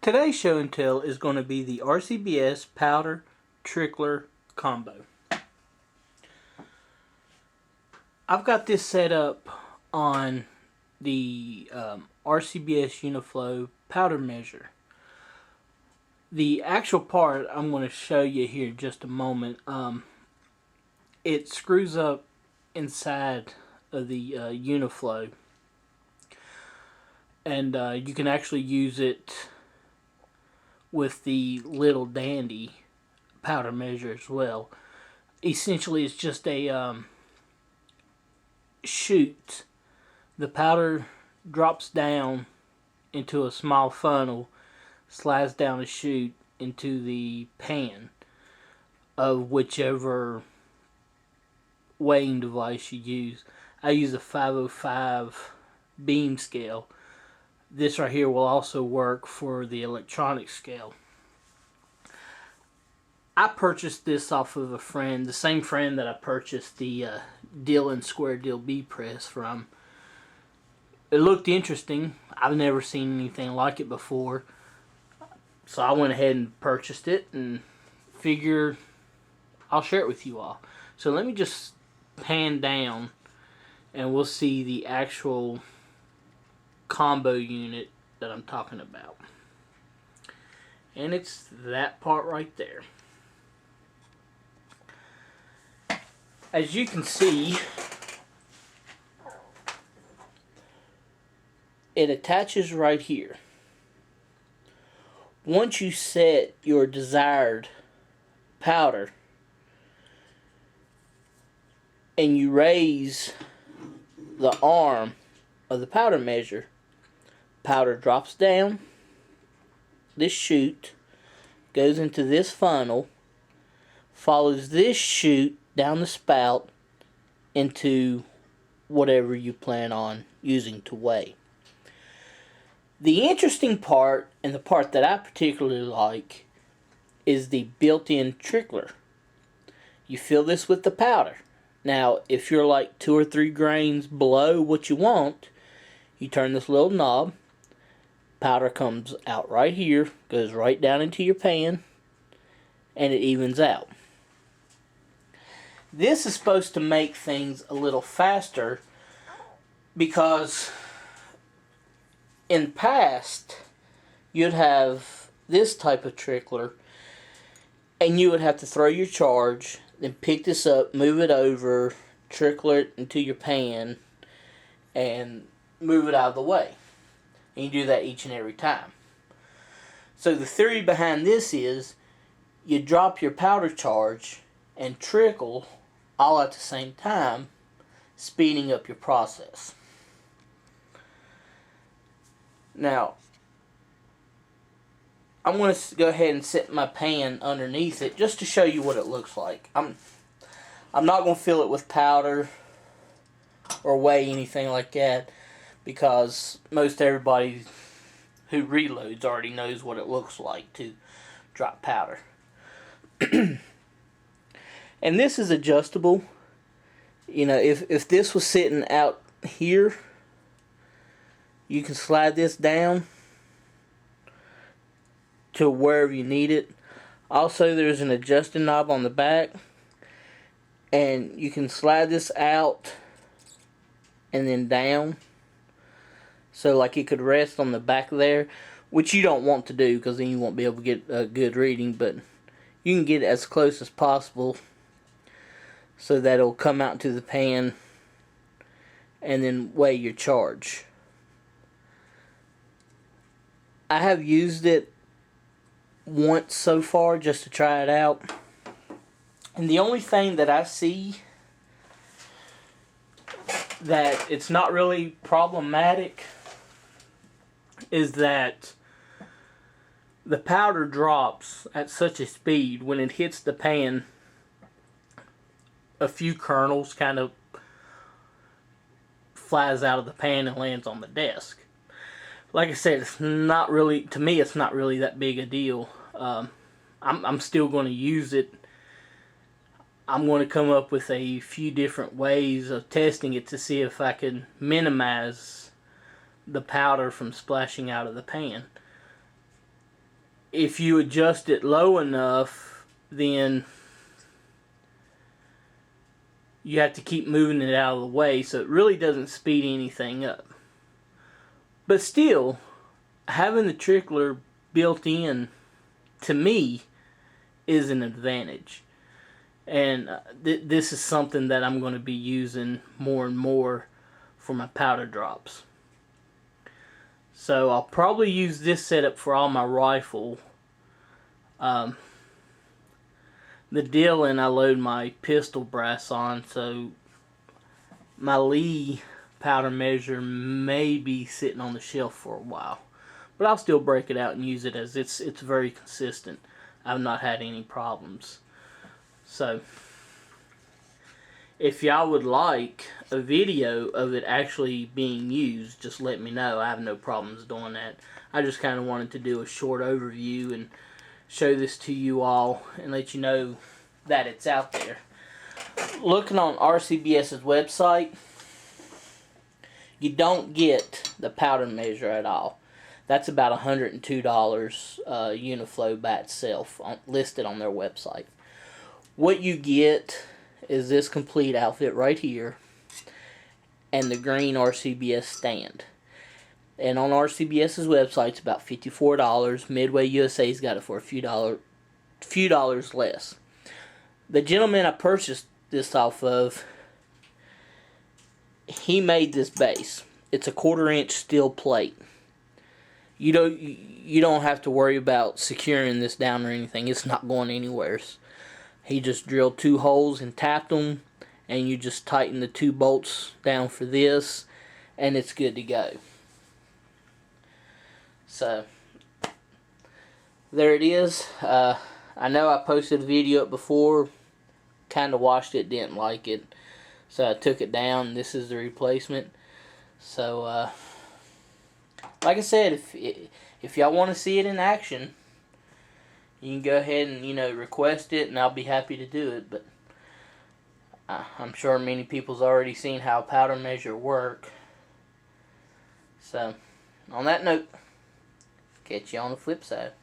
Today's show and tell is going to be the RCBS powder trickler combo. I've got this set up on the RCBS Uniflow powder measure. The actual part I'm going to show you here in just a moment. It screws up inside of the Uniflow, and you can actually use it with the little dandy powder measure as well. Essentially, it's just a chute. The powder drops down into a small funnel, slides down a chute into the pan of whichever weighing device you use. I use a 505 beam scale. This right here will also work for the electronic scale. I purchased this off of a friend, the same friend that I purchased the Dylan Square Deal B press from. It looked interesting. I've never seen anything like it before. So I went ahead and purchased it and figured I'll share it with you all. So let me just pan down and we'll see the actual combo unit that I'm talking about. And it's that part right there. As you can see, it attaches right here. Once you set your desired powder and you raise the arm of the powder measure, powder drops down this chute, goes into this funnel, follows this chute down the spout into whatever you plan on using to weigh. The interesting part, and the part that I particularly like, is the built-in trickler. You fill this with the powder. Now, if you're like 2 or 3 grains below what you want, you turn this little knob, powder comes out right here, goes right down into your pan, and it evens out. This is supposed to make things a little faster because in the past you'd have this type of trickler and you would have to throw your charge, then pick this up, move it over, trickle it into your pan, and move it out of the way. And you do that each and every time. So the theory behind this is you drop your powder charge and trickle all at the same time, speeding up your process. Now, I'm going to go ahead and set my pan underneath it just to show you what it looks like. I'm not going to fill it with powder or weigh anything like that because most everybody who reloads already knows what it looks like to drop powder. And this is adjustable. You know, if this was sitting out here, you can slide this down to wherever you need it. Also, there's an adjusting knob on the back, and you can slide this out and then down. So like it could rest on the back there, which you don't want to do because then you won't be able to get a good reading, but you can get it as close as possible so that it'll come out to the pan and then weigh your charge. I have used it once so far just to try it out, and the only thing that I see that it's not really problematic is that the powder drops at such a speed when it hits the pan, a few kernels kind of flies out of the pan and lands on the desk. Like I said, it's not really, to me, it's not really that big a deal. I'm still going to use it. I'm going to come up with a few different ways of testing it to see if I can minimize the powder from splashing out of the pan. if you adjust it low enough, then you have to keep moving it out of the way, so it really doesn't speed anything up. But still, having the trickler built in, to me, is an advantage. And this is something that I'm going to be using more and more for my powder drops. So I'll probably use this setup for all my rifle. The Dillon I load my pistol brass on, so my Lee powder measure may be sitting on the shelf for a while. But I'll still break it out and use it, as it's very consistent. I've not had any problems. So if y'all would like a video of it actually being used, just let me know. I have no problems doing that. I just kind of wanted to do a short overview and show this to you all and let you know that it's out there. Looking on RCBS's website, you don't get the powder measure at all. That's about $102 Uniflow by itself, listed on their website. What you get is this complete outfit right here and the green RCBS stand. And on RCBS's website, it's about $54. Midway USA's got it for a few dollars less. The gentleman I purchased this off of, he made this base. It's a 1/4 inch steel plate. You don't have to worry about securing this down or anything. It's not going anywhere. He just drilled 2 holes and tapped them, and you just tighten the 2 bolts down for this, and it's good to go. So there it is. I know I posted a video up before, kind of watched it, didn't like it, so I took it down. This is the replacement. So like I said, if y'all want to see it in action, you can go ahead and request it, and I'll be happy to do it. But I'm sure many people's already seen how powder measure work. So on that note, catch you on the flip side.